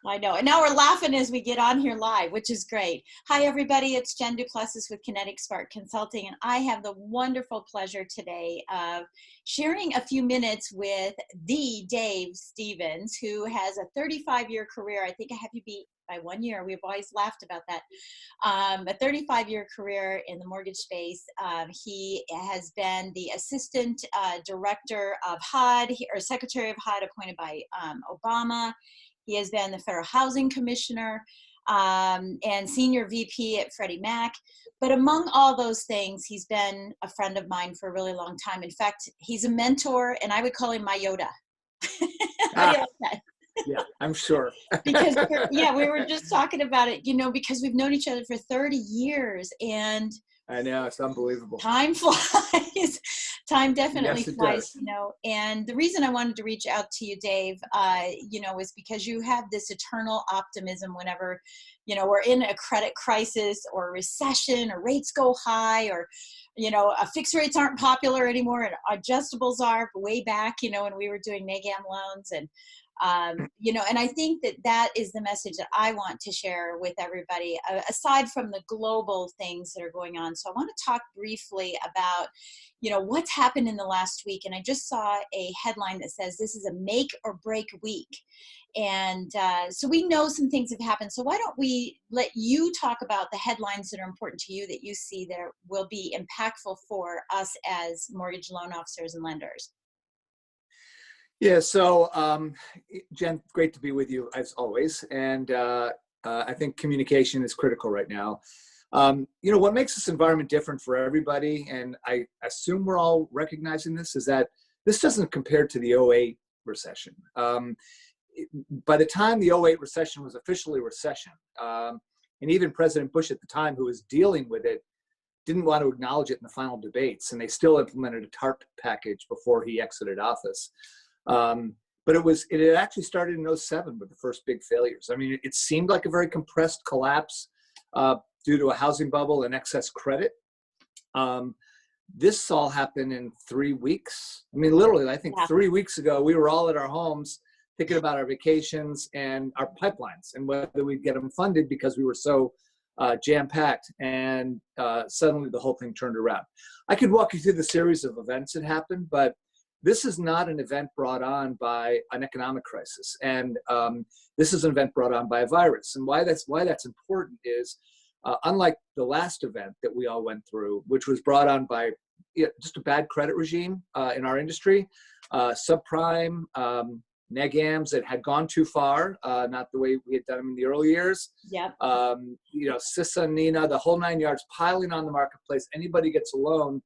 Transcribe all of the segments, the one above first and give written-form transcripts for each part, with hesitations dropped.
I know. And now we're laughing as we get on here live, which is great. Hi, everybody. It's JenDuPlessis with Kinetic Spark Consulting. And I have the wonderful pleasure today of sharing a few minutes with the DaveStevens, who has a 35-year career. I think I have you beat by 1 year. We've always laughed about that. A 35-year career in the mortgage space. He has been the assistant director of HUD, or secretary of HUD appointed by Obama. He has been the Federal Housing Commissioner and Senior VP at Freddie Mac. But among all those things, he's been a friend of mine for a really long time. In fact, he's a mentor, and I would call him my Yoda. How do you like that? Yeah, I'm sure. Because, we were just talking about it, because we've known each other for 30 years. And I know, it's unbelievable. Time flies. Time definitely flies, does. And the reason I wanted to reach out to you, Dave, is because you have this eternal optimism whenever, we're in a credit crisis or a recession or rates go high or, fixed rates aren't popular anymore and adjustables are way back, when we were doing NAGAM loans and, and I think that is the message that I want to share with everybody, aside from the global things that are going on. So I want to talk briefly about, what's happened in the last week. And I just saw a headline that says this is a make or break week. And so we know some things have happened. So why don't we let you talk about the headlines that are important to you that you see that will be impactful for us as mortgage loan officers and lenders? Yeah, so Jen, great to be with you as always. And I think communication is critical right now. What makes this environment different for everybody, and I assume we're all recognizing this, is that this doesn't compare to the '08 recession. By the time the '08 recession was officially a recession, and even President Bush at the time, who was dealing with it, didn't want to acknowledge it in the final debates, and they still implemented a TARP package before he exited office. But it had actually started in '07 with the first big failures. I mean, it seemed like a very compressed collapse due to a housing bubble and excess credit. This all happened in 3 weeks. I mean, literally, I think 3 weeks ago, we were all at our homes thinking about our vacations and our pipelines and whether we'd get them funded because we were so jam-packed, and suddenly the whole thing turned around. I could walk you through the series of events that happened, but this is not an event brought on by an economic crisis, and this is an event brought on by a virus. And why that's important is, unlike the last event that we all went through, which was brought on by just a bad credit regime in our industry, subprime, negams that had gone too far, not the way we had done them in the early years. Yep. Sissa, Nina, the whole 9 yards piling on the marketplace. Anybody gets a loan.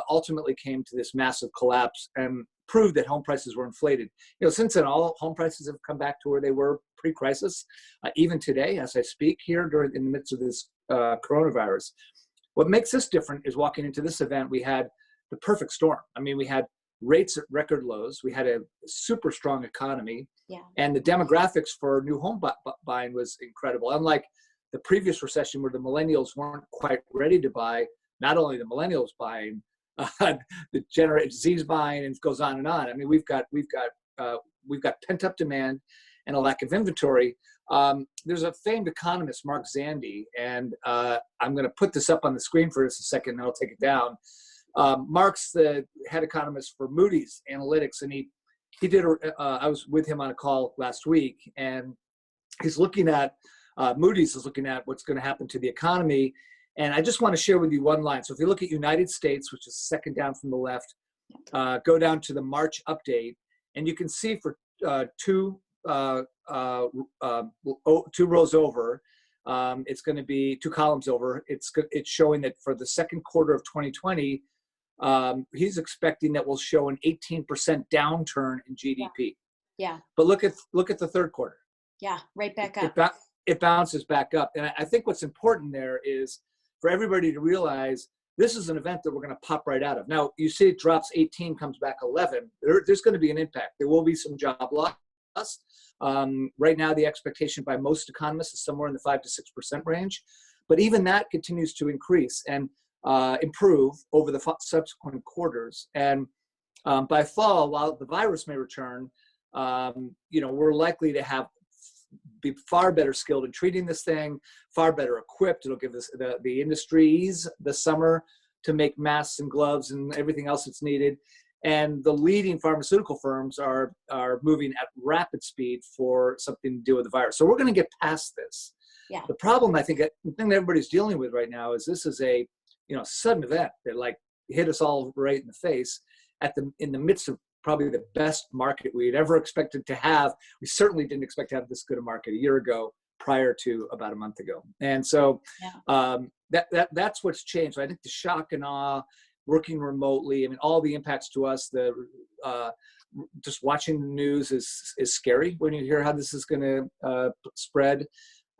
Ultimately came to this massive collapse and proved that home prices were inflated. Since then, all home prices have come back to where they were pre-crisis. Even today, as I speak here in the midst of this coronavirus. What makes this different is walking into this event, we had the perfect storm. I mean, we had rates at record lows. We had a super strong economy. Yeah. And the demographics for new home buying was incredible. Unlike the previous recession where the millennials weren't quite ready to buy, not only the millennials buying, the Generation Z's buying, and it goes on and on. I mean, we've got pent up demand and a lack of inventory. There's a famed economist, Mark Zandi, and I'm going to put this up on the screen for just a second, and then I'll take it down. Mark's the head economist for Moody's Analytics, and he did. I was with him on a call last week, and he's looking at Moody's is looking at what's going to happen to the economy. And I just want to share with you one line. So if you look at United States, which is second down from the left, go down to the March update, and you can see for two rows over, it's going to be 2 columns over. It's showing that for the second quarter of 2020, he's expecting that we'll show an 18% downturn in GDP. Yeah. But look at the third quarter. Yeah, right back up. It bounces back up. And I think what's important there is for everybody to realize this is an event that we're going to pop right out of. Now, you see it drops 18, comes back 11. There's going to be an impact. There will be some job loss. Right now, the expectation by most economists is somewhere in the 5 to 6% range. But even that continues to increase and improve over the subsequent quarters. And by fall, while the virus may return, we're likely to be far better skilled in treating this thing, far better equipped. It'll give us the industries the summer to make masks and gloves and everything else that's needed. And the leading pharmaceutical firms are moving at rapid speed for something to deal with the virus. So we're going to get past this. Yeah. The problem, I think, the thing that everybody's dealing with right now is this is a sudden event that like hit us all right in the face in the midst of probably the best market we had ever expected to have. We certainly didn't expect to have this good a market a year ago, prior to about a month ago. And so that's what's changed. So I think the shock and awe, working remotely, I mean, all the impacts to us, just watching the news is scary when you hear how this is going to spread,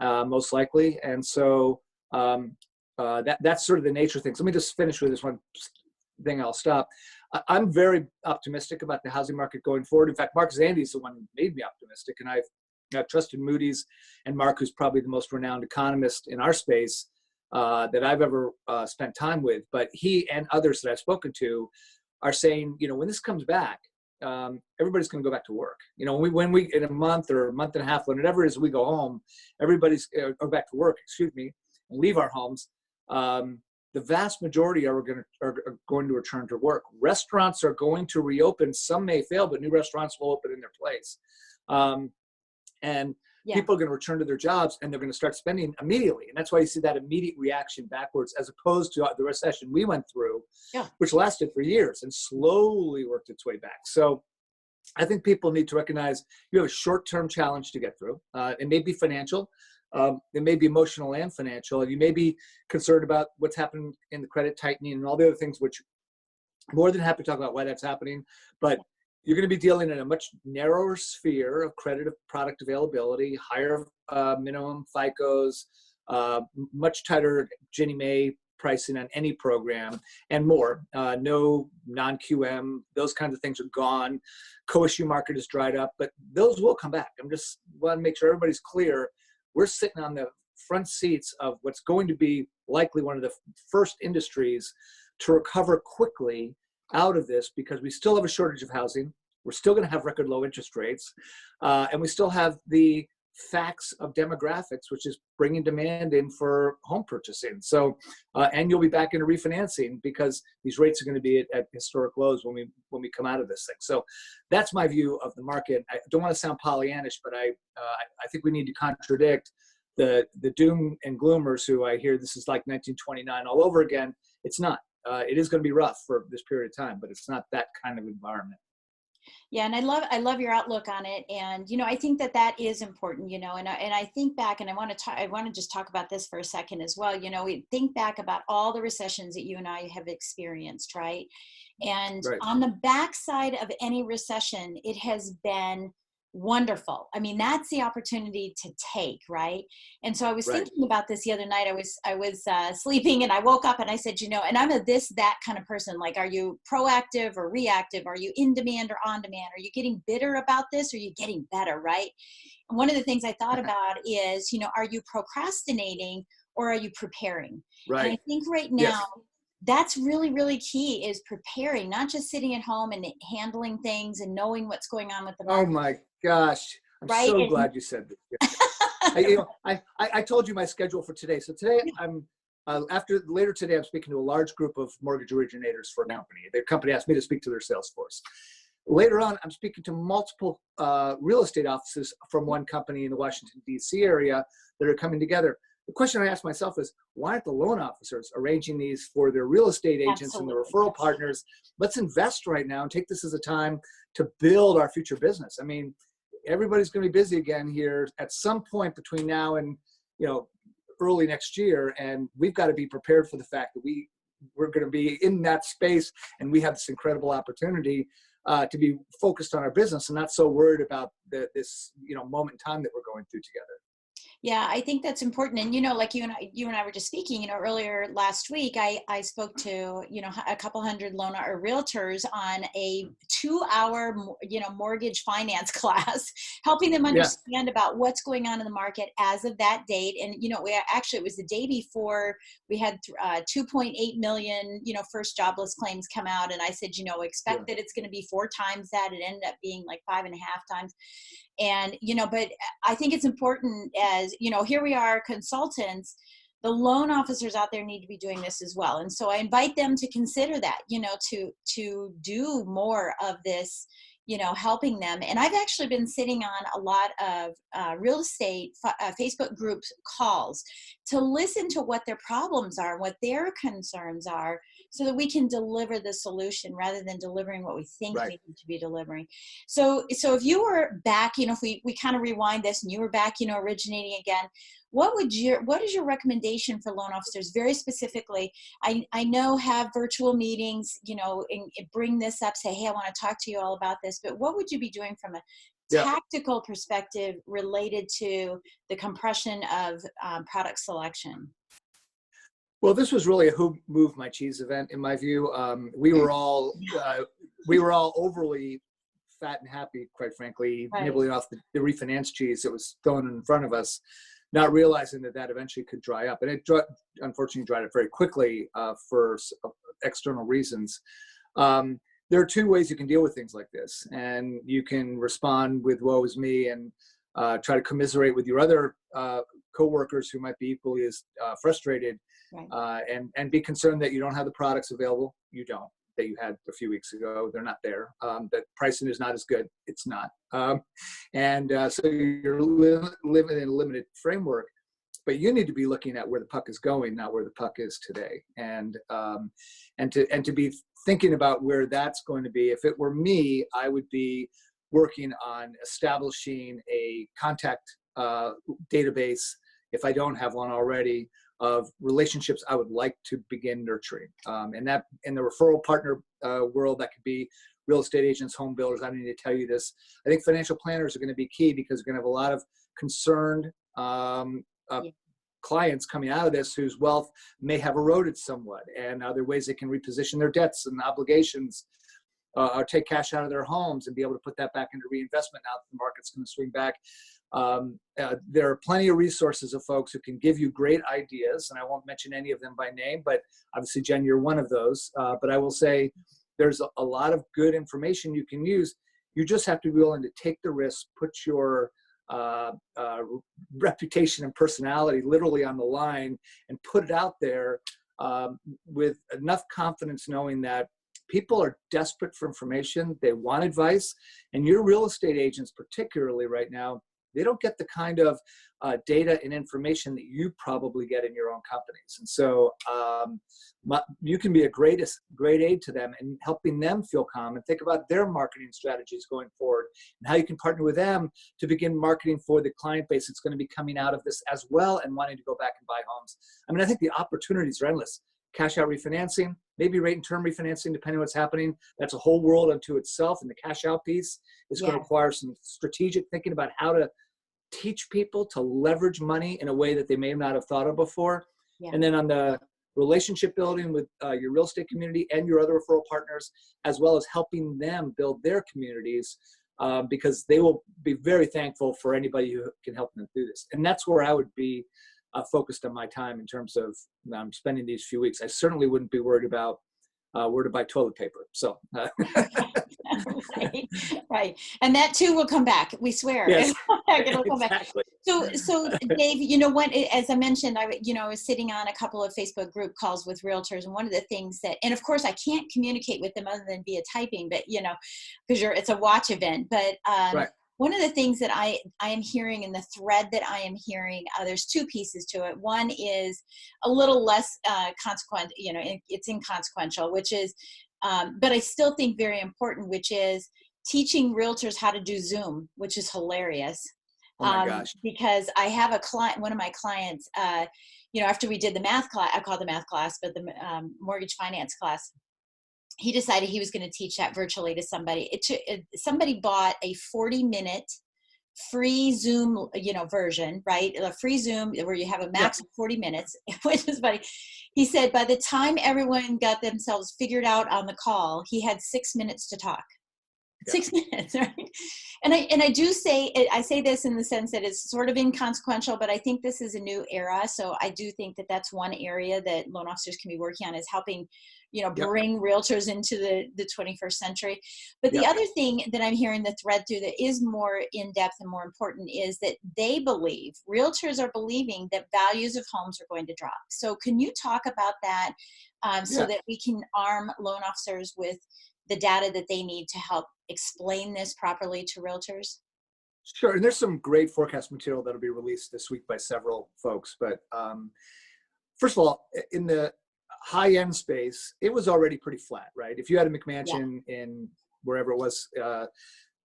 most likely. And so that's sort of the nature of things. Let me just finish with this one thing. I'll stop. I'm very optimistic about the housing market going forward. In fact, Mark Zandi is the one who made me optimistic, and I've trusted Moody's and Mark, who's probably the most renowned economist in our space that I've ever spent time with. But he and others that I've spoken to are saying, when this comes back, everybody's going to go back to work. When we in a month or a month and a half, whenever it is we go home, everybody's go back to work, and leave our homes. The vast majority are going to return to work. Restaurants are going to reopen. Some may fail, but new restaurants will open in their place. People are going to return to their jobs, and they're going to start spending immediately. And that's why you see that immediate reaction backwards, as opposed to the recession we went through, which lasted for years and slowly worked its way back. So I think people need to recognize you have a short-term challenge to get through. It may be financial. It may be emotional and financial. You may be concerned about what's happening in the credit tightening and all the other things, which I'm more than happy to talk about why that's happening. But you're going to be dealing in a much narrower sphere of credit product availability, higher minimum FICOs, much tighter Ginnie Mae pricing on any program, and more. No non-QM, those kinds of things are gone. Co-issue market is dried up, but those will come back. I'm just want to make sure everybody's clear. We're sitting on the front seats of what's going to be likely one of the first industries to recover quickly out of this, because we still have a shortage of housing. We're still going to have record low interest rates. And we still have the facts of demographics, which is bringing demand in for home purchasing. So, and you'll be back into refinancing because these rates are going to be at historic lows when we come out of this thing. So that's my view of the market. I don't want to sound Pollyannish, but I think we need to contradict the doom and gloomers who I hear this is like 1929 all over again. It's not. It is going to be rough for this period of time, but it's not that kind of environment. Yeah, and I love your outlook on it, and I think that is important, and I think back, and I want to just talk about this for a second as well. We think back about all the recessions that you and I have experienced, right? And on the backside of any recession, it has been wonderful. I mean, that's the opportunity to take, right? And so I was thinking about this the other night. I was sleeping, and I woke up and I said, and I'm that kind of person. Like, are you proactive or reactive? Are you in demand or on demand? Are you getting bitter about this, or are you getting better, right? And one of the things I thought about is, are you procrastinating or are you preparing? Right. And I think right now, that's really, really key, is preparing, not just sitting at home and handling things and knowing what's going on with the market. Oh my gosh. I'm so glad you said that. I told you my schedule for today. So today later today, I'm speaking to a large group of mortgage originators for a company. Their company asked me to speak to their sales force. Later on, I'm speaking to multiple real estate offices from one company in the Washington, D.C. area that are coming together. The question I ask myself is, why aren't the loan officers arranging these for their real estate agents and their referral partners? Let's invest right now and take this as a time to build our future business. I mean, everybody's going to be busy again here at some point between now and early next year, and we've got to be prepared for the fact that we're going to be in that space, and we have this incredible opportunity to be focused on our business and not so worried about this moment in time that we're going through together. Yeah, I think that's important. And, like you and I were just speaking, earlier last week, I spoke to, a couple hundred loan or realtors on a 2-hour, mortgage finance class, helping them Yeah, understand about what's going on in the market as of that date. And, it was the day before we had 2.8 million, first jobless claims come out. And I said, yeah, expect that it's going to be 4 times that. It ended up being like 5.5 times. And but I think it's important, as here we are, consultants, the loan officers out there need to be doing this as well. And so I invite them to consider that, to do more of this, helping them. And I've actually been sitting on a lot of real estate Facebook groups calls to listen to what their problems are and what their concerns are, so that we can deliver the solution rather than delivering what we think right. we need to be delivering. So if you were back, if we kind of rewind this and you were back, originating again, what is your recommendation for loan officers very specifically? I know, have virtual meetings, and bring this up, say, hey, I want to talk to you all about this, but what would you be doing from a Yeah. tactical perspective related to the compression of product selection? Well, this was really a who moved my cheese event, in my view. We were all overly fat and happy, quite frankly, Right. nibbling off the refinance cheese that was thrown in front of us, not realizing that eventually could dry up. And it unfortunately dried up very quickly for external reasons. There are two ways you can deal with things like this. And you can respond with woe is me and try to commiserate with your other coworkers who might be equally as frustrated, Right. and be concerned that you don't have the products available. You don't, that you had a few weeks ago. They're not there. That pricing is not as good. It's not. So you're living in a limited framework, but you need to be looking at where the puck is going, not where the puck is today. And to be thinking about where that's going to be. If it were me, I would be working on establishing a contact database, if I don't have one already, of relationships I would like to begin nurturing. And that in the referral partner world, that could be real estate agents, home builders. I don't need to tell you this. I think financial planners are going to be key, because we're going to have a lot of concerned clients coming out of this whose wealth may have eroded somewhat. And are there ways they can reposition their debts and obligations, or take cash out of their homes and be able to put that back into reinvestment now that the market's going to swing back? There are plenty of resources of folks who can give you great ideas, and I won't mention any of them by name, but obviously, Jen, you're one of those. But I will say there's a lot of good information you can use. You just have to be willing to take the risk, put your reputation and personality literally on the line, and put it out there with enough confidence, knowing that people are desperate for information. They want advice. And your real estate agents, particularly right now, they don't get the kind of data and information that you probably get in your own companies. And so you can be a great aid to them in helping them feel calm and think about their marketing strategies going forward, and how you can partner with them to begin marketing for the client base that's going to be coming out of this as well and wanting to go back and buy homes. I mean, I think the opportunities are endless. Cash out refinancing, maybe rate and term refinancing, depending on what's happening. That's a whole world unto itself. And the cash out piece is going to require some strategic thinking about how to teach people to leverage money in a way that they may not have thought of before. Yeah. And then on the relationship building with your real estate community and your other referral partners, as well as helping them build their communities, because they will be very thankful for anybody who can help them do this. And that's where I would be focused on my time in terms of spending these few weeks. I certainly wouldn't be worried about where to buy toilet paper. So, right. And that too will come back. We swear. Yes, It'll come exactly. back. So Dave, what, as I mentioned, I was sitting on a couple of Facebook group calls with realtors, and one of the things that, and of course I can't communicate with them other than via typing, but because it's a watch event, but right. One of the things that I am hearing in the thread that I am hearing, there's two pieces to it. One is a little less consequent, it's inconsequential, which is, but I still think very important, which is teaching realtors how to do Zoom, which is hilarious. Oh my gosh. Because I have a client, one of my clients, after we did the math class, I call it the math class, but the mortgage finance class, he decided he was going to teach that virtually to somebody. Somebody bought a 40-minute free Zoom, version, right? A free Zoom where you have a max of 40 minutes, which is funny. He said by the time everyone got themselves figured out on the call, he had 6 minutes to talk. Yeah. 6 minutes, right? And I do say, I say this in the sense that it's sort of inconsequential, but I think this is a new era. So I do think that that's one area that loan officers can be working on, is helping, bring realtors into the 21st century. But the other thing that I'm hearing the thread through that is more in depth and more important is that realtors are believing that values of homes are going to drop. So can you talk about that so that we can arm loan officers with the data that they need to help explain this properly to realtors? Sure, and there's some great forecast material that'll be released this week by several folks. But first of all, in the high-end space, it was already pretty flat, right? If you had a McMansion in wherever it was,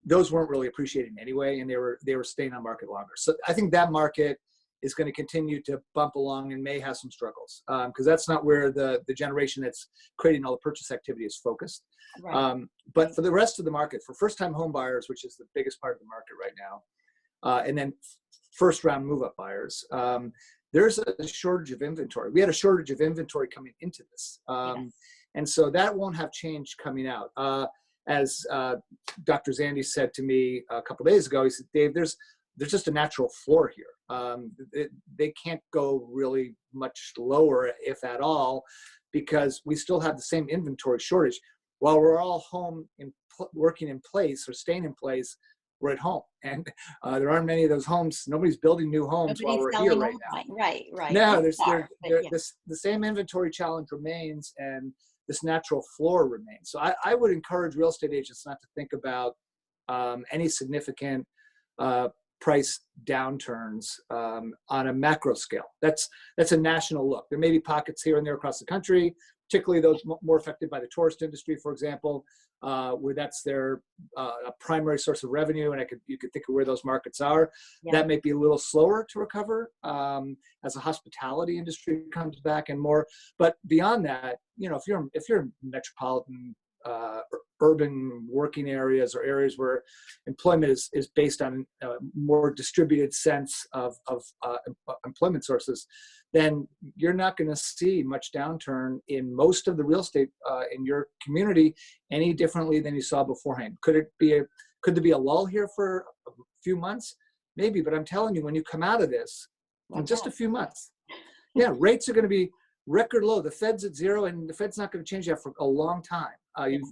those weren't really appreciating anyway, and they were staying on market longer. So I think that market is going to continue to bump along and may have some struggles because that's not where the generation that's creating all the purchase activity is focused. Right. But for the rest of the market, for first-time home buyers, which is the biggest part of the market right now, and then first-round move-up buyers, there's a shortage of inventory. We had a shortage of inventory coming into this. And so that won't have change coming out. As Dr. Zandy said to me a couple days ago, he said, Dave, there's just a natural floor here. They can't go really much lower, if at all, because we still have the same inventory shortage. While we're all home working in place or staying in place, we're at home. And there aren't many of those homes. Nobody's building new homes while we're here right now. Right. No, the same inventory challenge remains, and this natural floor remains. So I would encourage real estate agents not to think about any significant price downturns on a macro scale. That's a national look. There may be pockets here and there across the country, particularly those more affected by the tourist industry, for example, where that's their a primary source of revenue, and you could think of where those markets are. That may be a little slower to recover as the hospitality industry comes back and more. But beyond that, if you're in metropolitan urban working areas or areas where employment is based on a more distributed sense of employment sources, then you're not going to see much downturn in most of the real estate in your community any differently than you saw beforehand. Could there be a lull here for a few months? Maybe, but I'm telling you, when you come out of this, in just a few months, rates are going to be record low. The Fed's at zero, and the Fed's not going to change that for a long time.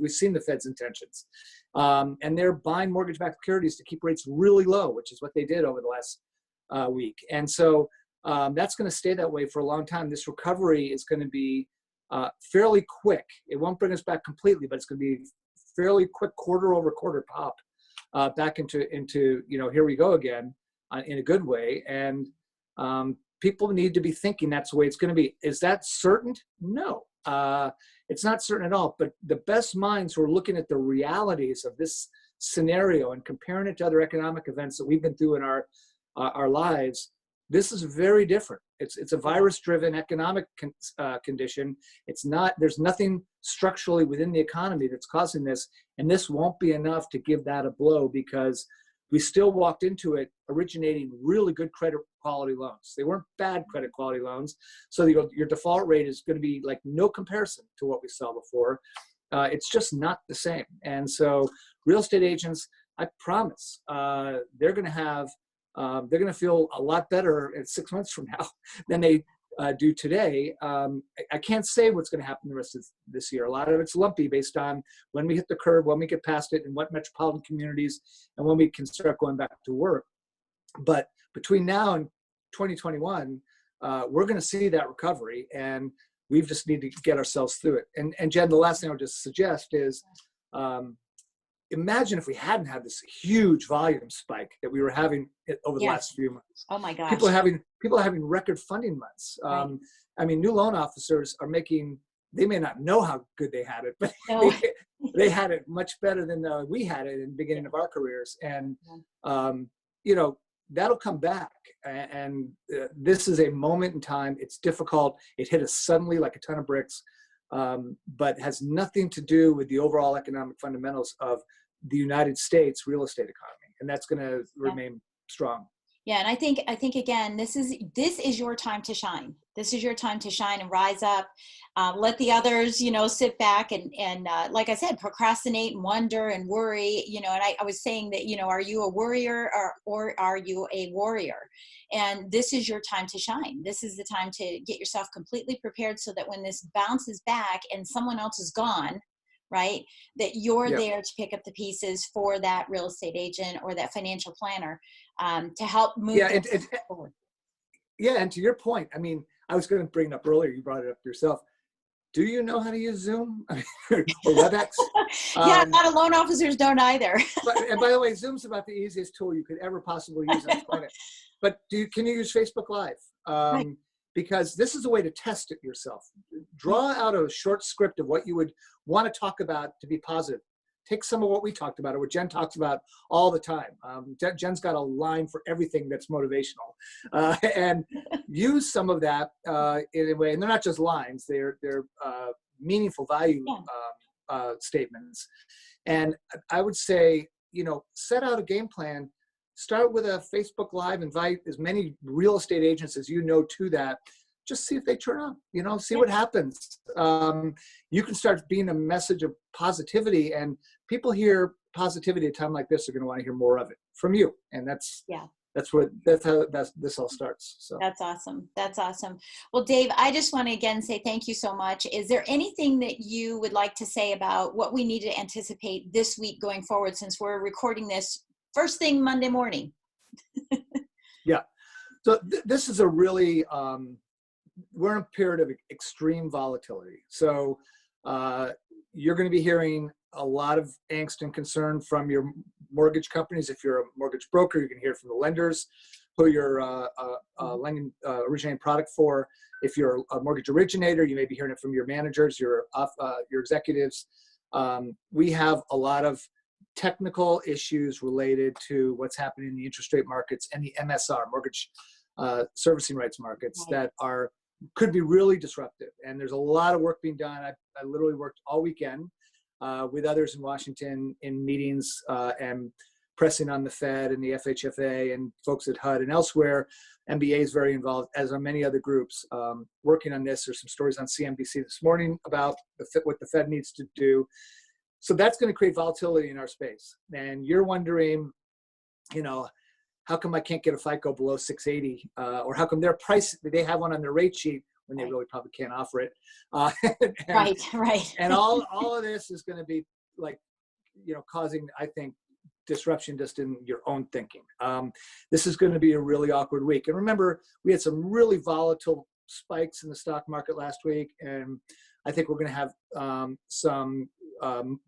We've seen the Fed's intentions. And they're buying mortgage-backed securities to keep rates really low, which is what they did over the last week. And so that's going to stay that way for a long time. This recovery is going to be fairly quick. It won't bring us back completely, but it's going to be fairly quick quarter-over-quarter pop back into here we go again in a good way. And people need to be thinking that's the way it's going to be. Is that certain? No. It's not certain at all, but the best minds who are looking at the realities of this scenario and comparing it to other economic events that we've been through in our lives, this is very different. It's a virus-driven economic condition. There's nothing structurally within the economy that's causing this, and this won't be enough to give that a blow because we still walked into it originating really good credit quality loans. They weren't bad credit quality loans. So your default rate is going to be like no comparison to what we saw before. It's just not the same. And so real estate agents, I promise, they're going to feel a lot better in 6 months from now than they do today. I can't say what's going to happen the rest of this year. A lot of it's lumpy based on when we hit the curve, when we get past it, and what metropolitan communities, and when we can start going back to work. But between now and 2021, we're going to see that recovery, and we just need to get ourselves through it. And Jen, the last thing I would just suggest is imagine if we hadn't had this huge volume spike that we were having over the last few months. Oh my gosh. People are having record funding months. Right. I mean, new loan officers are they may not know how good they had it, but they had it much better than we had it in the beginning of our careers. And, that'll come back. And this is a moment in time. It's difficult. It hit us suddenly like a ton of bricks, but has nothing to do with the overall economic fundamentals of the United States real estate economy. and that's going to remain strong. Yeah, and I think again, this is your time to shine. This is your time to shine and rise up. Let the others, sit back and like I said, procrastinate and wonder and worry. And I was saying that, are you a worrier or are you a warrior? And this is your time to shine. This is the time to get yourself completely prepared so that when this bounces back and someone else is gone, right, that you're there to pick up the pieces for that real estate agent or that financial planner to help move forward. Yeah, and to your point, I mean, I was going to bring it up earlier. You brought it up yourself. Do you know how to use Zoom or WebEx? Yeah, a lot of loan officers don't either. And by the way, Zoom's about the easiest tool you could ever possibly use on the planet. But can you use Facebook Live? Right. Because this is a way to test it yourself. Draw out a short script of what you would want to talk about to be positive. Take some of what we talked about or what Jen talks about all the time. Jen's got a line for everything that's motivational, and use some of that in a way. And they're not just lines; they're meaningful value statements. And I would say, set out a game plan. Start with a Facebook Live, invite as many real estate agents as you know to that. Just see if they turn up, see what happens. You can start being a message of positivity, and people hear positivity at a time like this are going to want to hear more of it from you. And that's how this all starts. So that's awesome. That's awesome. Well, Dave, I just want to again say thank you so much. Is there anything that you would like to say about what we need to anticipate this week going forward, since we're recording this first thing Monday morning? Yeah. So this is a really, we're in a period of extreme volatility. So you're going to be hearing a lot of angst and concern from your mortgage companies. If you're a mortgage broker, you can hear from the lenders who you're originating product for. If you're a mortgage originator, you may be hearing it from your managers, your executives. We have a lot of technical issues related to what's happening in the interest rate markets and the MSR, mortgage servicing rights markets, that could be really disruptive. And there's a lot of work being done. I literally worked all weekend with others in Washington in meetings and pressing on the Fed and the FHFA and folks at HUD and elsewhere. MBA is very involved, as are many other groups working on this. There's some stories on CNBC this morning about what the Fed needs to do. So that's going to create volatility in our space. And you're wondering, how come I can't get a FICO below 680? Or how come their price, they have one on their rate sheet when they really probably can't offer it? Right. And all of this is going to be causing, I think, disruption just in your own thinking. This is going to be a really awkward week. And remember, we had some really volatile spikes in the stock market last week. And I think we're going to have some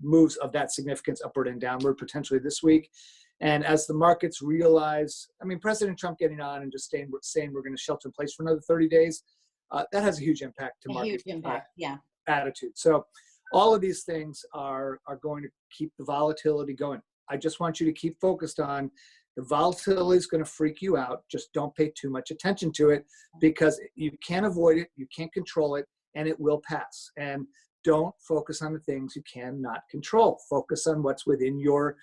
moves of that significance upward and downward potentially this week. And as the markets realize, President Trump getting on and just saying we're going to shelter in place for another 30 days, that has a huge impact to market attitude. So all of these things are going to keep the volatility going. I just want you to keep focused on the volatility is going to freak you out. Just don't pay too much attention to it, because you can't avoid it, you can't control it, and it will pass. And don't focus on the things you cannot control. Focus on what's within your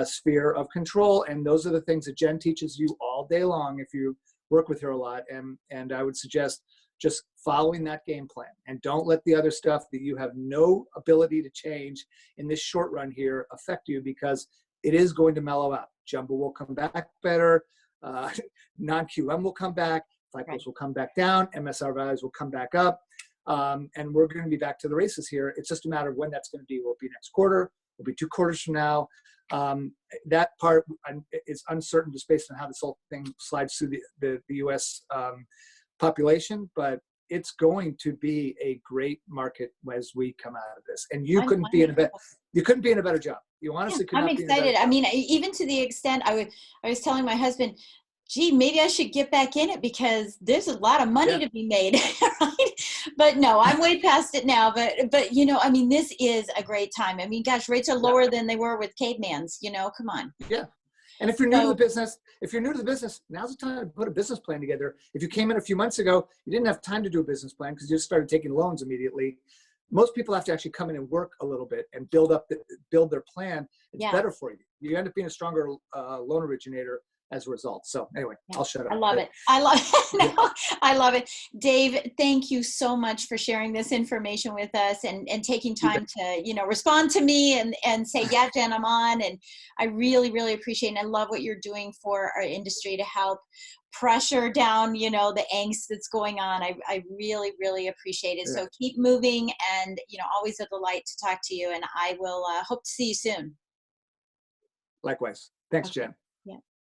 sphere of control. And those are the things that Jen teaches you all day long if you work with her a lot. And I would suggest just following that game plan, and don't let the other stuff that you have no ability to change in this short run here affect you, because it is going to mellow out. Jumbo will come back better. Non-QM will come back. FICOs will come back down. MSR values will come back up. And we're going to be back to the races here. It's just a matter of when that's going to be. Will it be next quarter? Will it be 2 quarters from now? That part is uncertain just based on how this whole thing slides through the U.S. Population, but it's going to be a great market as we come out of this. And you couldn't be in a better job. You honestly could not be in a better job. I'm excited. Even to the extent I was telling my husband, gee, maybe I should get back in it because there's a lot of money to be made, right? But no, I'm way past it now. But this is a great time. Gosh, rates are lower than they were with cavemans. Come on. Yeah. And if you're new to the business, now's the time to put a business plan together. If you came in a few months ago, you didn't have time to do a business plan because you just started taking loans immediately. most people have to actually come in and work a little bit and build their plan. It's better for you. You end up being a stronger loan originator as a result. So anyway, I'll shut up. I love it. I love it. No, I love it. Dave, thank you so much for sharing this information with us and taking time to, respond to me and say, yeah, Jen, I'm on. And I really, really appreciate it. And I love what you're doing for our industry to help pressure down, the angst that's going on. I really, really appreciate it. So keep moving and, always a delight to talk to you. And I will hope to see you soon. Likewise. Thanks, Jen. Yeah.